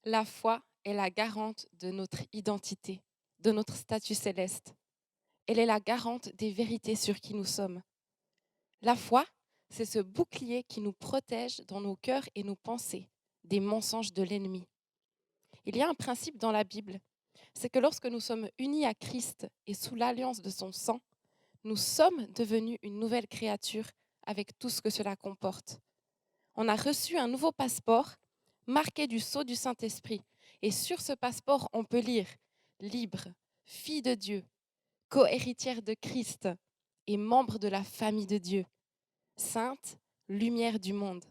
La foi est la garante de notre identité, de notre statut céleste. Elle est la garante des vérités sur qui nous sommes. La foi, c'est ce bouclier qui nous protège dans nos cœurs et nos pensées des mensonges de l'ennemi. Il y a un principe dans la Bible, c'est que lorsque nous sommes unis à Christ et sous l'alliance de son sang, nous sommes devenus une nouvelle créature avec tout ce que cela comporte. On a reçu un nouveau passeport marqué du sceau du Saint-Esprit. Et sur ce passeport, on peut lire libre, fille de Dieu, co-héritière de Christ et membre de la famille de Dieu, sainte, lumière du monde.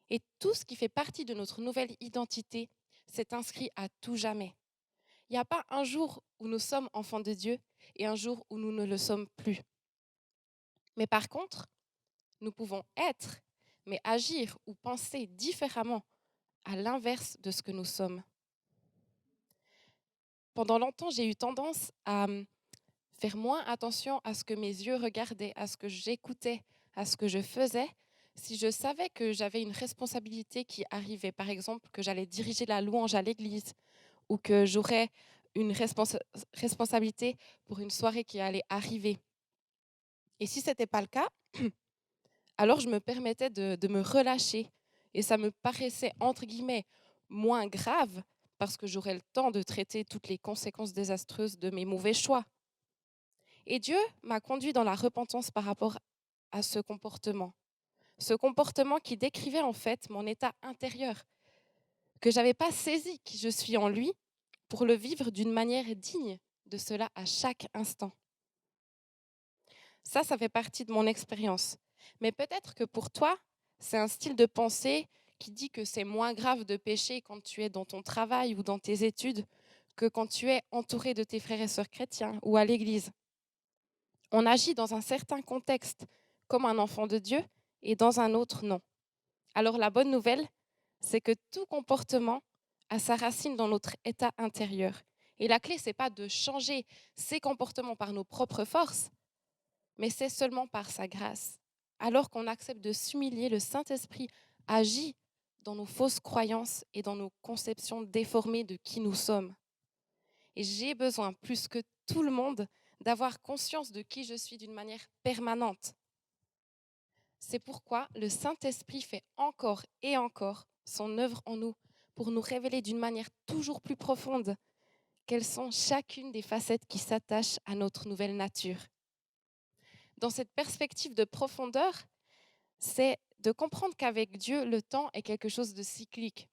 Et tout ce qui fait partie de notre nouvelle identité s'est inscrit à tout jamais. Il n'y a pas un jour où nous sommes enfants de Dieu et un jour où nous ne le sommes plus. Mais par contre, nous pouvons être, mais agir ou penser différemment à l'inverse de ce que nous sommes. Pendant longtemps, j'ai eu tendance à faire moins attention à ce que mes yeux regardaient, à ce que j'écoutais, à ce que je faisais. Si je savais que j'avais une responsabilité qui arrivait, par exemple que j'allais diriger la louange à l'église ou que j'aurais une responsabilité pour une soirée qui allait arriver. Et si ce n'était pas le cas, alors je me permettais de me relâcher. Et ça me paraissait, entre guillemets, moins grave parce que j'aurais le temps de traiter toutes les conséquences désastreuses de mes mauvais choix. Et Dieu m'a conduit dans la repentance par rapport à ce comportement. Ce comportement qui décrivait en fait mon état intérieur, que je n'avais pas saisi qui je suis en lui pour le vivre d'une manière digne de cela à chaque instant. Ça fait partie de mon expérience. Mais peut-être que pour toi, c'est un style de pensée qui dit que c'est moins grave de pécher quand tu es dans ton travail ou dans tes études que quand tu es entouré de tes frères et sœurs chrétiens ou à l'église. On agit dans un certain contexte comme un enfant de Dieu et dans un autre non. Alors la bonne nouvelle, c'est que tout comportement a sa racine dans notre état intérieur. Et la clé, c'est pas de changer ces comportements par nos propres forces, mais c'est seulement par sa grâce. Alors qu'on accepte de s'humilier, le Saint-Esprit agit dans nos fausses croyances et dans nos conceptions déformées de qui nous sommes. Et j'ai besoin, plus que tout le monde, d'avoir conscience de qui je suis d'une manière permanente. C'est pourquoi le Saint-Esprit fait encore et encore son œuvre en nous pour nous révéler d'une manière toujours plus profonde quelles sont chacune des facettes qui s'attachent à notre nouvelle nature. Dans cette perspective de profondeur, c'est de comprendre qu'avec Dieu, le temps est quelque chose de cyclique.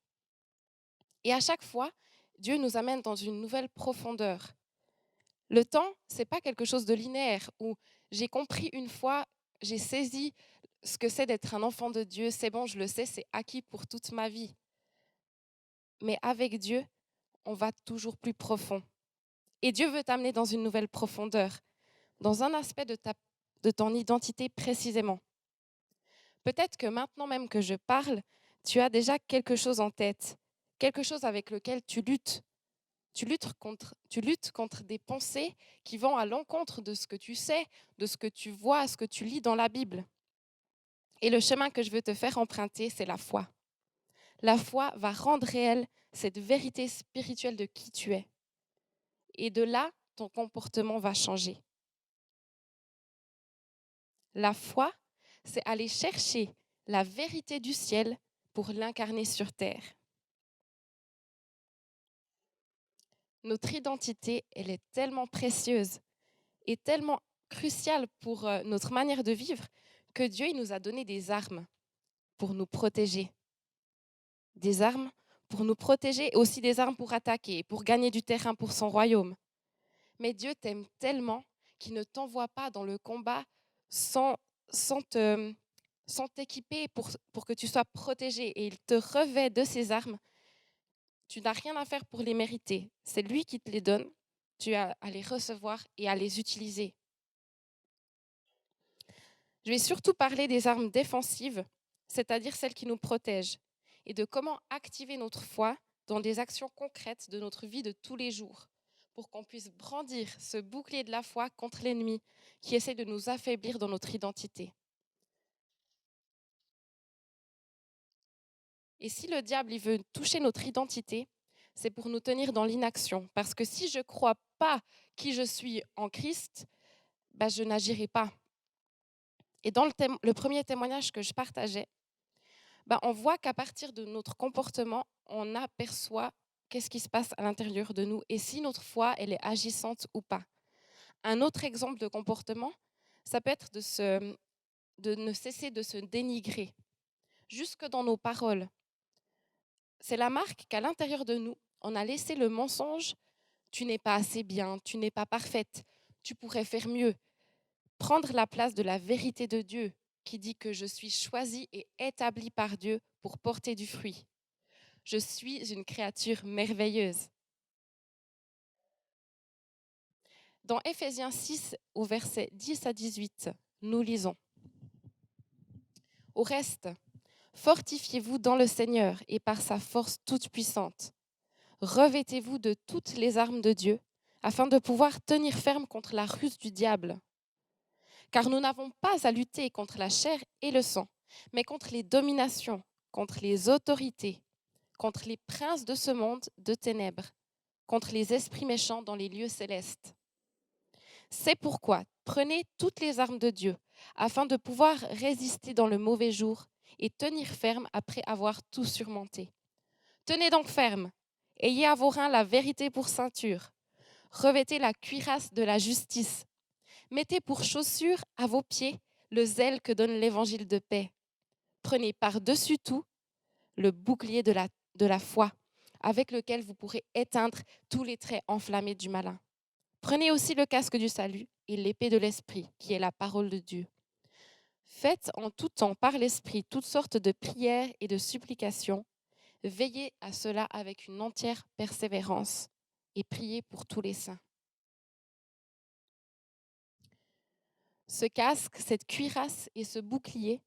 Et à chaque fois, Dieu nous amène dans une nouvelle profondeur. Le temps, ce n'est pas quelque chose de linéaire où j'ai compris une fois, j'ai saisi ce que c'est d'être un enfant de Dieu, c'est bon, je le sais, c'est acquis pour toute ma vie. Mais avec Dieu, on va toujours plus profond. Et Dieu veut t'amener dans une nouvelle profondeur, dans un aspect de ton identité précisément. Peut-être que maintenant même que je parle, tu as déjà quelque chose en tête, quelque chose avec lequel tu luttes. Tu luttes contre des pensées qui vont à l'encontre de ce que tu sais, de ce que tu vois, ce que tu lis dans la Bible. Et le chemin que je veux te faire emprunter, c'est la foi. La foi va rendre réelle cette vérité spirituelle de qui tu es. Et de là, ton comportement va changer. La foi, c'est aller chercher la vérité du ciel pour l'incarner sur terre. Notre identité, elle est tellement précieuse et tellement cruciale pour notre manière de vivre que Dieu il nous a donné des armes pour nous protéger. Des armes pour nous protéger et aussi des armes pour attaquer, pour gagner du terrain pour son royaume. Mais Dieu t'aime tellement qu'il ne t'envoie pas dans le combat sans, sans te, sans t'équiper pour que tu sois protégé. Et il te revêt de ses armes. Tu n'as rien à faire pour les mériter. C'est lui qui te les donne. Tu as à les recevoir et à les utiliser. Je vais surtout parler des armes défensives, c'est-à-dire celles qui nous protègent, et de comment activer notre foi dans des actions concrètes de notre vie de tous les jours, pour qu'on puisse brandir ce bouclier de la foi contre l'ennemi qui essaie de nous affaiblir dans notre identité. Et si le diable il veut toucher notre identité, c'est pour nous tenir dans l'inaction. Parce que si je ne crois pas qui je suis en Christ, ben, je n'agirai pas. Et dans le premier témoignage que je partageais, ben, on voit qu'à partir de notre comportement, on aperçoit qu'est-ce qui se passe à l'intérieur de nous et si notre foi, elle est agissante ou pas. Un autre exemple de comportement, ça peut être de ne cesser de se dénigrer, jusque dans nos paroles. C'est la marque qu'à l'intérieur de nous, on a laissé le mensonge « tu n'es pas assez bien, tu n'es pas parfaite, tu pourrais faire mieux », prendre la place de la vérité de Dieu qui dit que je suis choisie et établie par Dieu pour porter du fruit. Je suis une créature merveilleuse. Dans Éphésiens 6, au verset 10 à 18, nous lisons. Au reste, fortifiez-vous dans le Seigneur et par sa force toute puissante. Revêtez-vous de toutes les armes de Dieu, afin de pouvoir tenir ferme contre la ruse du diable. Car nous n'avons pas à lutter contre la chair et le sang, mais contre les dominations, contre les autorités, contre les princes de ce monde de ténèbres, contre les esprits méchants dans les lieux célestes. C'est pourquoi prenez toutes les armes de Dieu, afin de pouvoir résister dans le mauvais jour et tenir ferme après avoir tout surmonté. Tenez donc ferme, ayez à vos reins la vérité pour ceinture, revêtez la cuirasse de la justice, mettez pour chaussure à vos pieds le zèle que donne l'évangile de paix. Prenez par-dessus tout le bouclier de la foi, avec lequel vous pourrez éteindre tous les traits enflammés du malin. Prenez aussi le casque du salut et l'épée de l'esprit, qui est la parole de Dieu. Faites en tout temps par l'esprit toutes sortes de prières et de supplications. Veillez à cela avec une entière persévérance et priez pour tous les saints. Ce casque, cette cuirasse et ce bouclier,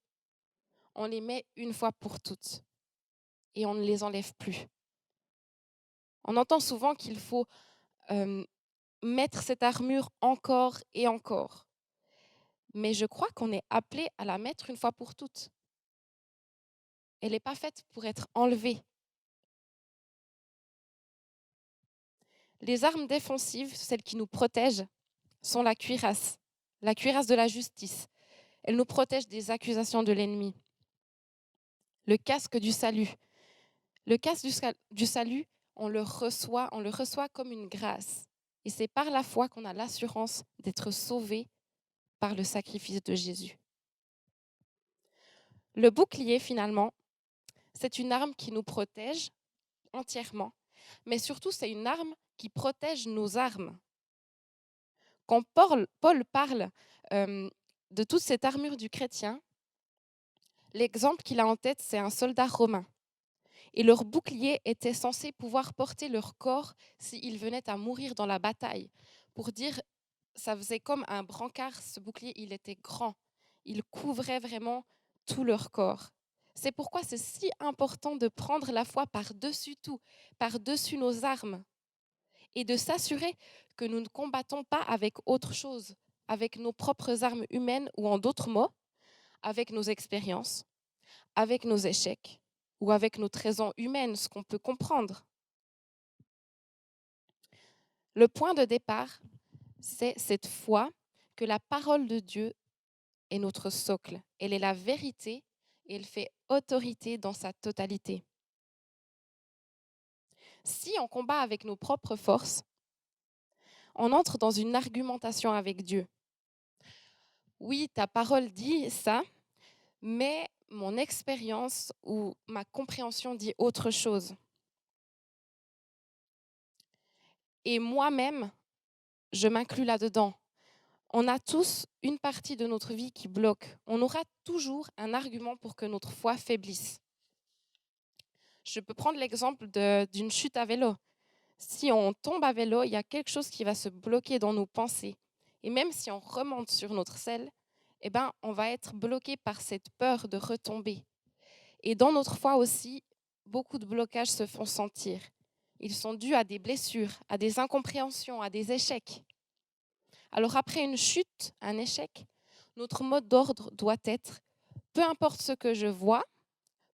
on les met une fois pour toutes et on ne les enlève plus. On entend souvent qu'il faut mettre cette armure encore et encore. Mais je crois qu'on est appelé à la mettre une fois pour toutes. Elle n'est pas faite pour être enlevée. Les armes défensives, celles qui nous protègent, sont la cuirasse de la justice. Elle nous protège des accusations de l'ennemi. Le casque du salut. Le casque du salut, on le reçoit comme une grâce. Et c'est par la foi qu'on a l'assurance d'être sauvé par le sacrifice de Jésus. Le bouclier, finalement, c'est une arme qui nous protège entièrement, mais surtout, c'est une arme qui protège nos armes. Quand Paul parle de toute cette armure du chrétien, l'exemple qu'il a en tête, c'est un soldat romain. Et leur bouclier était censé pouvoir porter leur corps s'ils venaient à mourir dans la bataille. Pour dire, ça faisait comme un brancard, ce bouclier, il était grand. Il couvrait vraiment tout leur corps. C'est pourquoi c'est si important de prendre la foi par-dessus tout, par-dessus nos armes, et de s'assurer que nous ne combattons pas avec autre chose, avec nos propres armes humaines ou en d'autres mots, avec nos expériences, avec nos échecs ou avec notre raison humaine, ce qu'on peut comprendre. Le point de départ, c'est cette foi que la parole de Dieu est notre socle. Elle est la vérité et elle fait autorité dans sa totalité. Si on combat avec nos propres forces, on entre dans une argumentation avec Dieu. Oui, ta parole dit ça, mais mon expérience ou ma compréhension dit autre chose. Et moi-même, je m'inclus là-dedans. On a tous une partie de notre vie qui bloque. On aura toujours un argument pour que notre foi faiblisse. Je peux prendre l'exemple d'une chute à vélo. Si on tombe à vélo, il y a quelque chose qui va se bloquer dans nos pensées. Et même si on remonte sur notre selle, on va être bloqué par cette peur de retomber. Et dans notre foi aussi, beaucoup de blocages se font sentir. Ils sont dus à des blessures, à des incompréhensions, à des échecs. Alors après une chute, un échec, notre mot d'ordre doit être, peu importe ce que je vois,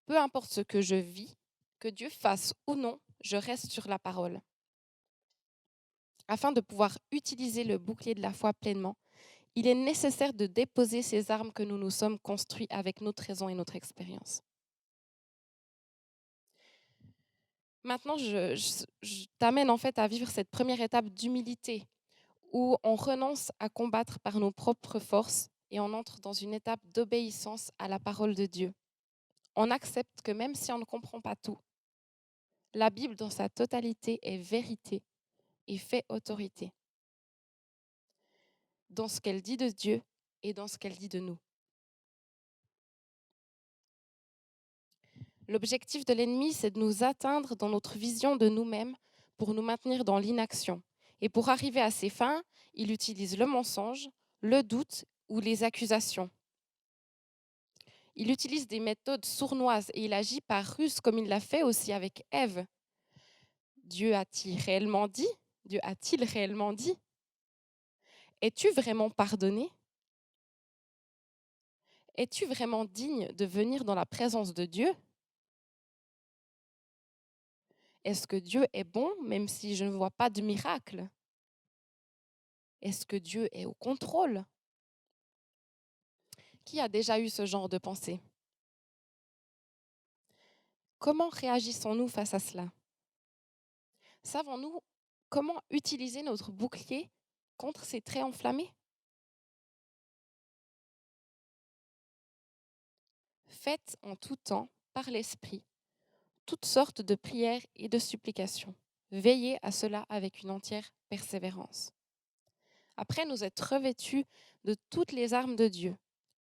Peu importe ce que je vis, que Dieu fasse ou non, je reste sur la parole. Afin de pouvoir utiliser le bouclier de la foi pleinement, il est nécessaire de déposer ces armes que nous nous sommes construits avec notre raison et notre expérience. Maintenant, je t'amène en fait à vivre cette première étape d'humilité où on renonce à combattre par nos propres forces et on entre dans une étape d'obéissance à la parole de Dieu. On accepte que même si on ne comprend pas tout, la Bible dans sa totalité est vérité et fait autorité dans ce qu'elle dit de Dieu et dans ce qu'elle dit de nous. L'objectif de l'ennemi, c'est de nous atteindre dans notre vision de nous-mêmes pour nous maintenir dans l'inaction. Et pour arriver à ses fins, il utilise le mensonge, le doute ou les accusations. Il utilise des méthodes sournoises et il agit par ruse comme il l'a fait aussi avec Ève. Dieu a-t-il réellement dit? Dieu a-t-il réellement dit? Es-tu vraiment pardonné? Es-tu vraiment digne de venir dans la présence de Dieu? Est-ce que Dieu est bon même si je ne vois pas de miracle? Est-ce que Dieu est au contrôle? Qui a déjà eu ce genre de pensée? Comment réagissons-nous face à cela? Savons-nous comment utiliser notre bouclier contre ces traits enflammés? Faites en tout temps, par l'Esprit, toutes sortes de prières et de supplications. Veillez à cela avec une entière persévérance. Après nous être revêtus de toutes les armes de Dieu,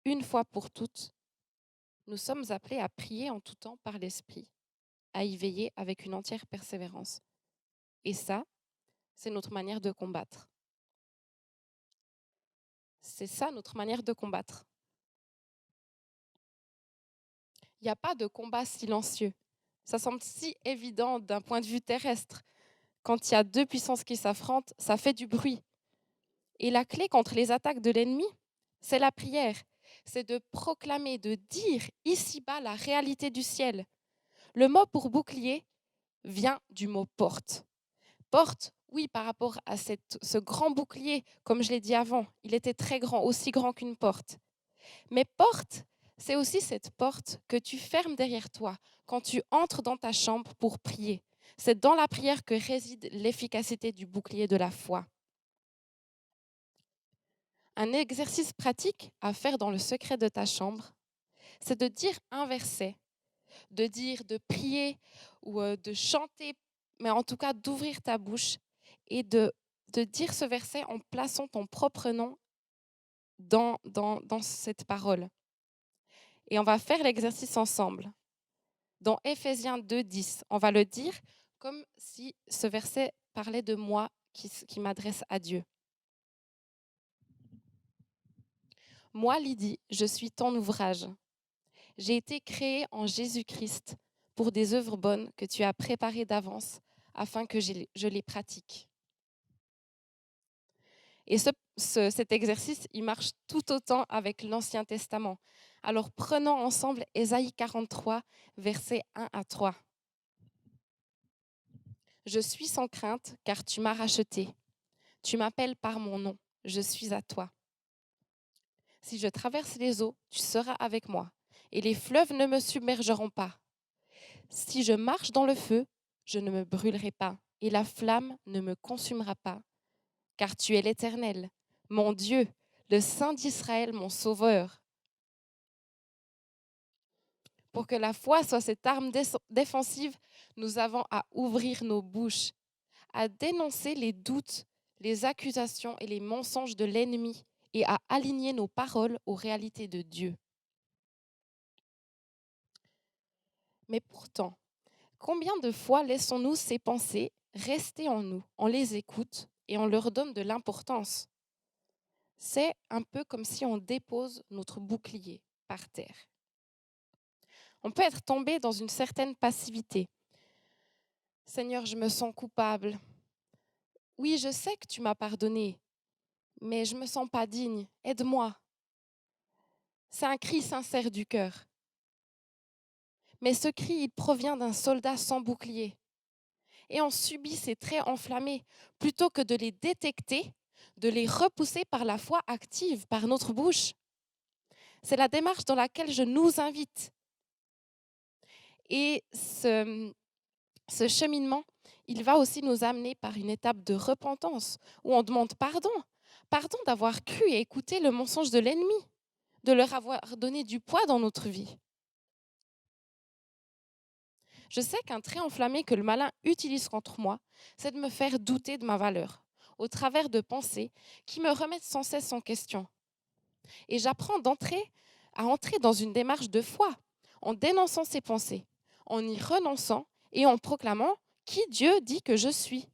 une fois pour toutes, nous sommes appelés à prier en tout temps par l'Esprit, à y veiller avec une entière persévérance. Et ça, c'est notre manière de combattre. C'est ça notre manière de combattre. Il n'y a pas de combat silencieux. Ça semble si évident d'un point de vue terrestre. Quand il y a deux puissances qui s'affrontent, ça fait du bruit. Et la clé contre les attaques de l'ennemi, c'est la prière. C'est de proclamer, de dire ici-bas la réalité du ciel. Le mot pour bouclier vient du mot porte. Porte, oui, par rapport à ce grand bouclier, comme je l'ai dit avant, il était très grand, aussi grand qu'une porte. Mais porte, c'est aussi cette porte que tu fermes derrière toi quand tu entres dans ta chambre pour prier. C'est dans la prière que réside l'efficacité du bouclier de la foi. Un exercice pratique à faire dans le secret de ta chambre, c'est de dire un verset, de prier ou de chanter, mais en tout cas d'ouvrir ta bouche et de dire ce verset en plaçant ton propre nom dans cette parole. Et on va faire l'exercice ensemble. Dans Éphésiens 2:10, on va le dire comme si ce verset parlait de moi qui m'adresse à Dieu. Moi, Lydie, je suis ton ouvrage. J'ai été créée en Jésus-Christ pour des œuvres bonnes que tu as préparées d'avance afin que je les pratique. Et cet exercice, il marche tout autant avec l'Ancien Testament. Alors prenons ensemble Ésaïe 43, versets 1 à 3. Je suis sans crainte car tu m'as racheté. Tu m'appelles par mon nom, je suis à toi. Si je traverse les eaux, tu seras avec moi, et les fleuves ne me submergeront pas. Si je marche dans le feu, je ne me brûlerai pas, et la flamme ne me consumera pas. Car tu es l'Éternel, mon Dieu, le Saint d'Israël, mon Sauveur. Pour que la foi soit cette arme défensive, nous avons à ouvrir nos bouches, à dénoncer les doutes, les accusations et les mensonges de l'ennemi et à aligner nos paroles aux réalités de Dieu. Mais pourtant, combien de fois laissons-nous ces pensées rester en nous, on les écoute et on leur donne de l'importance? C'est un peu comme si on dépose notre bouclier par terre. On peut être tombé dans une certaine passivité. Seigneur, je me sens coupable. Oui, je sais que tu m'as pardonné, mais je ne me sens pas digne. Aide-moi. C'est un cri sincère du cœur. Mais ce cri, il provient d'un soldat sans bouclier. Et on subit ces traits enflammés. Plutôt que de les détecter, de les repousser par la foi active, par notre bouche. C'est la démarche dans laquelle je nous invite. Et ce cheminement, il va aussi nous amener par une étape de repentance, où on demande pardon. Pardon d'avoir cru et écouté le mensonge de l'ennemi, de leur avoir donné du poids dans notre vie. Je sais qu'un trait enflammé que le malin utilise contre moi, c'est de me faire douter de ma valeur, au travers de pensées qui me remettent sans cesse en question. Et j'apprends à entrer dans une démarche de foi, en dénonçant ces pensées, en y renonçant et en proclamant qui Dieu dit que je suis.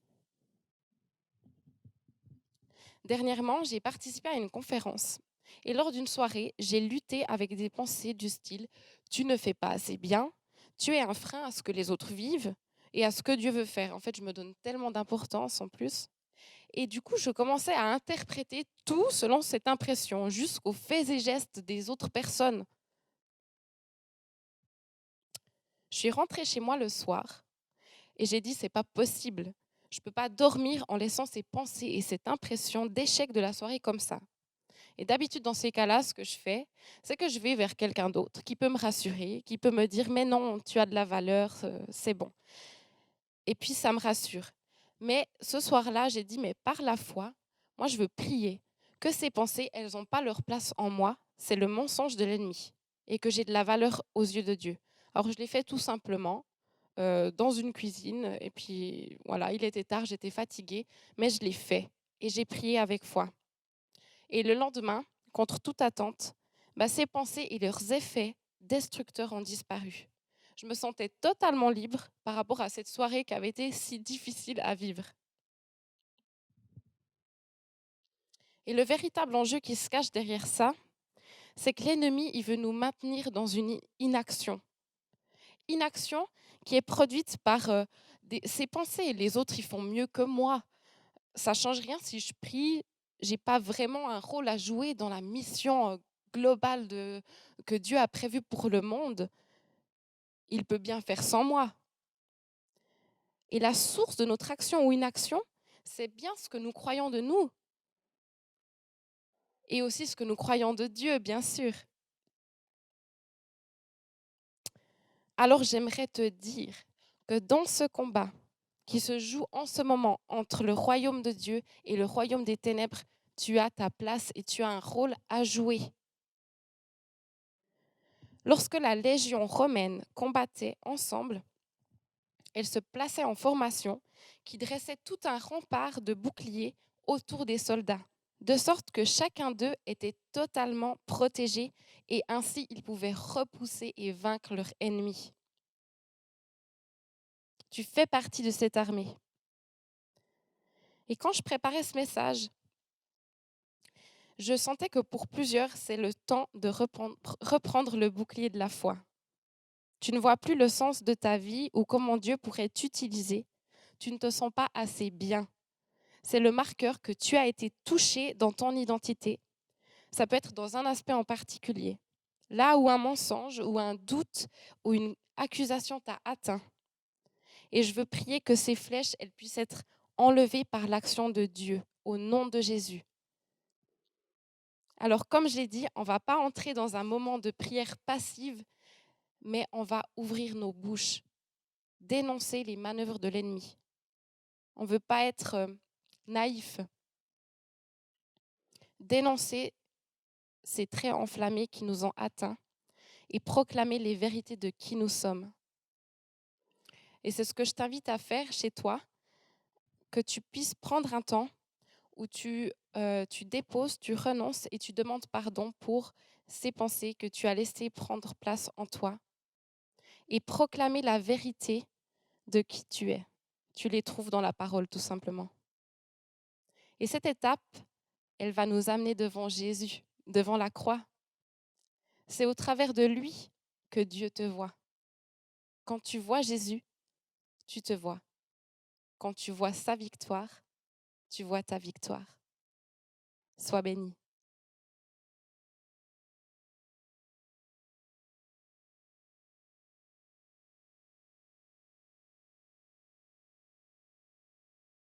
Dernièrement, j'ai participé à une conférence. Et lors d'une soirée, j'ai lutté avec des pensées du style « tu ne fais pas assez bien »,« tu es un frein à ce que les autres vivent et à ce que Dieu veut faire ». En fait, je me donne tellement d'importance en plus. Et du coup, je commençais à interpréter tout selon cette impression, jusqu'aux faits et gestes des autres personnes. Je suis rentrée chez moi le soir et j'ai dit « c'est pas possible ». Je ne peux pas dormir en laissant ces pensées et cette impression d'échec de la soirée comme ça. Et d'habitude, dans ces cas-là, ce que je fais, c'est que je vais vers quelqu'un d'autre qui peut me rassurer, qui peut me dire « mais non, tu as de la valeur, c'est bon ». Et puis, ça me rassure. Mais ce soir-là, j'ai dit « mais par la foi, moi, je veux prier que ces pensées, elles n'ont pas leur place en moi, c'est le mensonge de l'ennemi, et que j'ai de la valeur aux yeux de Dieu ». Alors, je l'ai fait tout simplement dans une cuisine, et puis voilà, il était tard, j'étais fatiguée, mais je l'ai fait, et j'ai prié avec foi. Et le lendemain, contre toute attente, ces pensées et leurs effets destructeurs ont disparu. Je me sentais totalement libre par rapport à cette soirée qui avait été si difficile à vivre. Et le véritable enjeu qui se cache derrière ça, c'est que l'ennemi, il veut nous maintenir dans une inaction. Inaction qui est produite par ces pensées. Les autres, ils font mieux que moi. Ça ne change rien si je prie, je n'ai pas vraiment un rôle à jouer dans la mission globale que Dieu a prévue pour le monde. Il peut bien faire sans moi. Et la source de notre action ou inaction, c'est bien ce que nous croyons de nous. Et aussi ce que nous croyons de Dieu, bien sûr. Alors j'aimerais te dire que dans ce combat qui se joue en ce moment entre le royaume de Dieu et le royaume des ténèbres, tu as ta place et tu as un rôle à jouer. Lorsque la légion romaine combattait ensemble, elle se plaçait en formation qui dressait tout un rempart de boucliers autour des soldats, de sorte que chacun d'eux était totalement protégé et ainsi ils pouvaient repousser et vaincre leur ennemi. Tu fais partie de cette armée. Et quand je préparais ce message, je sentais que pour plusieurs, c'est le temps de reprendre le bouclier de la foi. Tu ne vois plus le sens de ta vie ou comment Dieu pourrait t'utiliser. Tu ne te sens pas assez bien. C'est le marqueur que tu as été touché dans ton identité. Ça peut être dans un aspect en particulier. Là où un mensonge ou un doute ou une accusation t'a atteint. Et je veux prier que ces flèches, elles puissent être enlevées par l'action de Dieu, au nom de Jésus. Alors, comme je l'ai dit, on ne va pas entrer dans un moment de prière passive, mais on va ouvrir nos bouches, dénoncer les manœuvres de l'ennemi. On ne veut pas être naïf. Dénoncer ces traits enflammés qui nous ont atteints et proclamer les vérités de qui nous sommes. Et c'est ce que je t'invite à faire chez toi, que tu puisses prendre un temps où tu déposes, tu renonces et tu demandes pardon pour ces pensées que tu as laissées prendre place en toi et proclamer la vérité de qui tu es. Tu les trouves dans la parole, tout simplement. Et cette étape, elle va nous amener devant Jésus, devant la croix. C'est au travers de lui que Dieu te voit. Quand tu vois Jésus, tu te vois. Quand tu vois sa victoire, tu vois ta victoire. Sois béni.